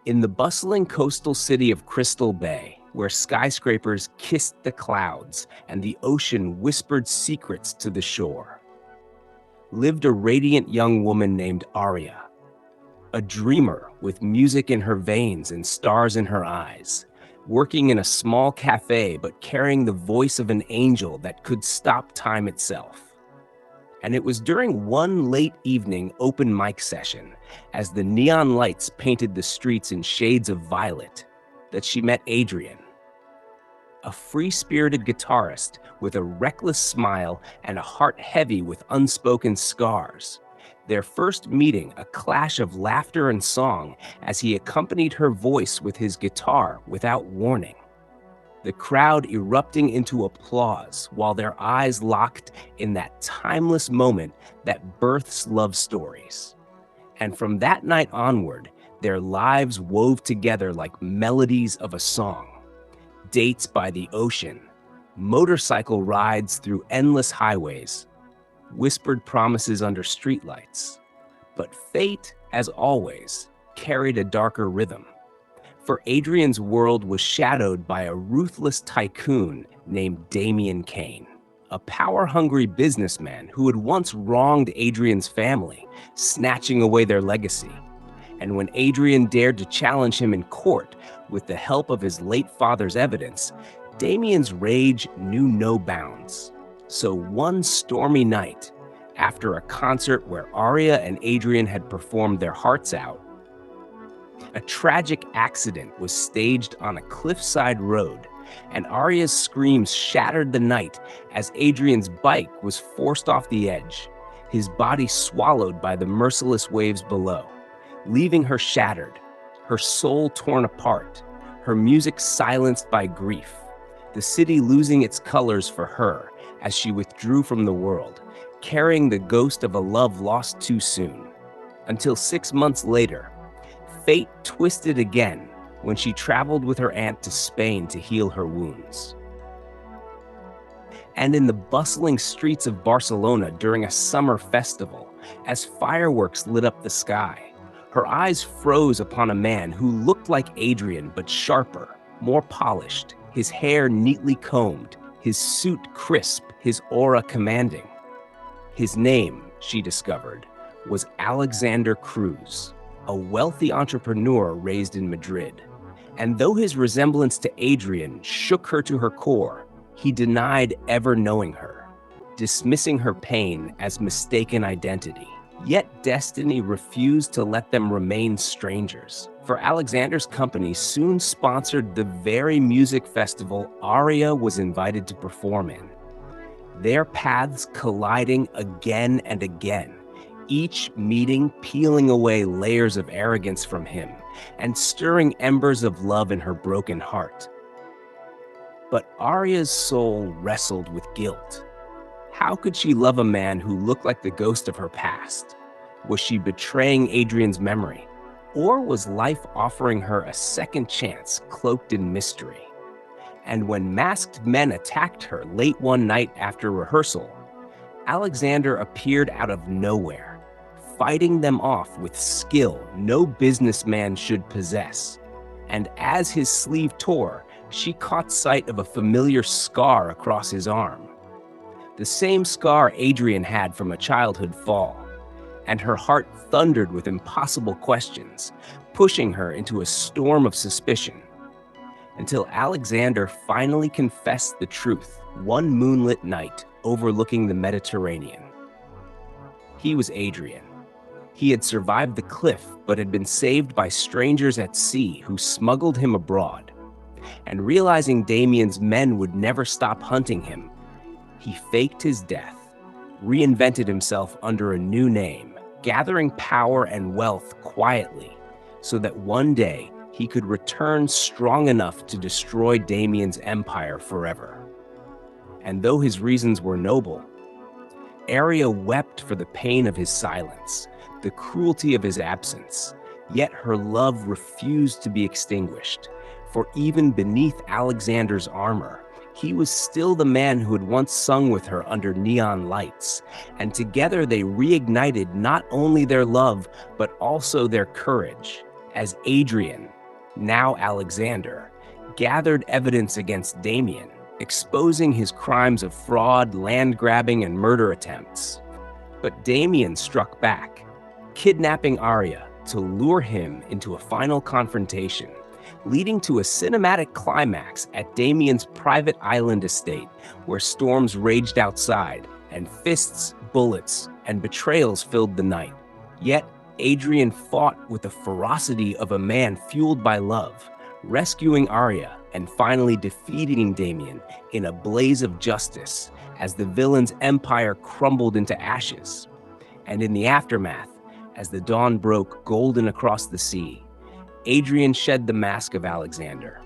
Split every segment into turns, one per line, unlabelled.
In the bustling coastal city of Crystal Bay, where skyscrapers kissed the clouds and the ocean whispered secrets to the shore, lived a radiant young woman named Aria, a dreamer with music in her veins and stars in her eyes, working in a small cafe but carrying the voice of an angel that could stop time itself. And it was during one late evening open mic session, as the neon lights painted the streets in shades of violet, that she met Adrian, a free-spirited guitarist with a reckless smile and a heart heavy with unspoken scars. Their first meeting, a clash of laughter and song as he accompanied her voice with his guitar without warning. The crowd erupting into applause while their eyes locked in that timeless moment that births love stories. And from that night onward, their lives wove together like melodies of a song. Dates by the ocean, motorcycle rides through endless highways, whispered promises under streetlights. But fate, as always, carried a darker rhythm. For Adrian's world was shadowed by a ruthless tycoon named Damien Kane, a power-hungry businessman who had once wronged Adrian's family, snatching away their legacy. And when Adrian dared to challenge him in court with the help of his late father's evidence, Damien's rage knew no bounds. So one stormy night, after a concert where Aria and Adrian had performed their hearts out, a tragic accident was staged on a cliffside road, and Aria's screams shattered the night as Adrian's bike was forced off the edge, his body swallowed by the merciless waves below, leaving her shattered, her soul torn apart, her music silenced by grief, the city losing its colors for her as she withdrew from the world, carrying the ghost of a love lost too soon. Until 6 months later, fate twisted again when she traveled with her aunt to Spain to heal her wounds. And in the bustling streets of Barcelona during a summer festival, as fireworks lit up the sky, her eyes froze upon a man who looked like Adrian but sharper, more polished, his hair neatly combed, his suit crisp, his aura commanding. His name, she discovered, was Alexander Cruz, a wealthy entrepreneur raised in Madrid. And though his resemblance to Adrian shook her to her core, he denied ever knowing her, dismissing her pain as mistaken identity. Yet destiny refused to let them remain strangers, for Alexander's company soon sponsored the very music festival Aria was invited to perform in. Their paths colliding again and again, each meeting peeling away layers of arrogance from him and stirring embers of love in her broken heart. But Aria's soul wrestled with guilt. How could she love a man who looked like the ghost of her past? Was she betraying Adrian's memory? Or was life offering her a second chance cloaked in mystery? And when masked men attacked her late one night after rehearsal, Alexander appeared out of nowhere, fighting them off with skill no businessman should possess. And as his sleeve tore, she caught sight of a familiar scar across his arm. The same scar Adrian had from a childhood fall. And her heart thundered with impossible questions, pushing her into a storm of suspicion. Until Alexander finally confessed the truth one moonlit night overlooking the Mediterranean. He was Adrian. He had survived the cliff, but had been saved by strangers at sea who smuggled him abroad. And realizing Damien's men would never stop hunting him, he faked his death, reinvented himself under a new name, gathering power and wealth quietly, so that one day he could return strong enough to destroy Damien's empire forever. And though his reasons were noble, Aria wept for the pain of his silence, the cruelty of his absence, yet her love refused to be extinguished. For even beneath Alexander's armor, he was still the man who had once sung with her under neon lights, and together they reignited not only their love, but also their courage. as Adrian, now Alexander, gathered evidence against Damien, exposing his crimes of fraud, land grabbing, and murder attempts. But Damien struck back, kidnapping Aria to lure him into a final confrontation, leading to a cinematic climax at Damien's private island estate, where storms raged outside and fists, bullets, and betrayals filled the night. Yet, Adrian fought with the ferocity of a man fueled by love, rescuing Aria and finally defeating Damien in a blaze of justice as the villain's empire crumbled into ashes. And in the aftermath, as the dawn broke golden across the sea, Adrian shed the mask of Alexander,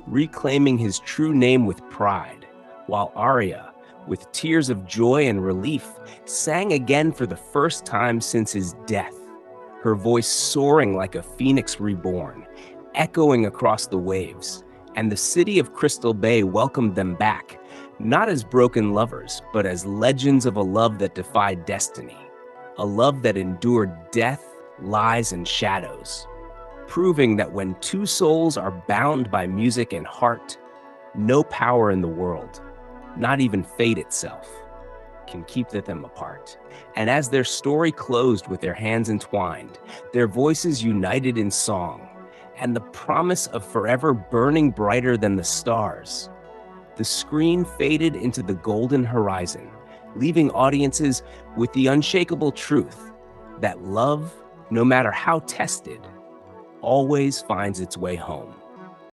reclaiming his true name with pride, while Aria, with tears of joy and relief, sang again for the first time since his death, her voice soaring like a phoenix reborn, echoing across the waves. And the city of Crystal Bay welcomed them back, not as broken lovers, but as legends of a love that defied destiny, a love that endured death, lies, and shadows, proving that when two souls are bound by music and heart, no power in the world, not even fate itself, can keep them apart. And as their story closed with their hands entwined, their voices united in song, and the promise of forever burning brighter than the stars, the screen faded into the golden horizon, leaving audiences with the unshakable truth that love, no matter how tested, always finds its way home.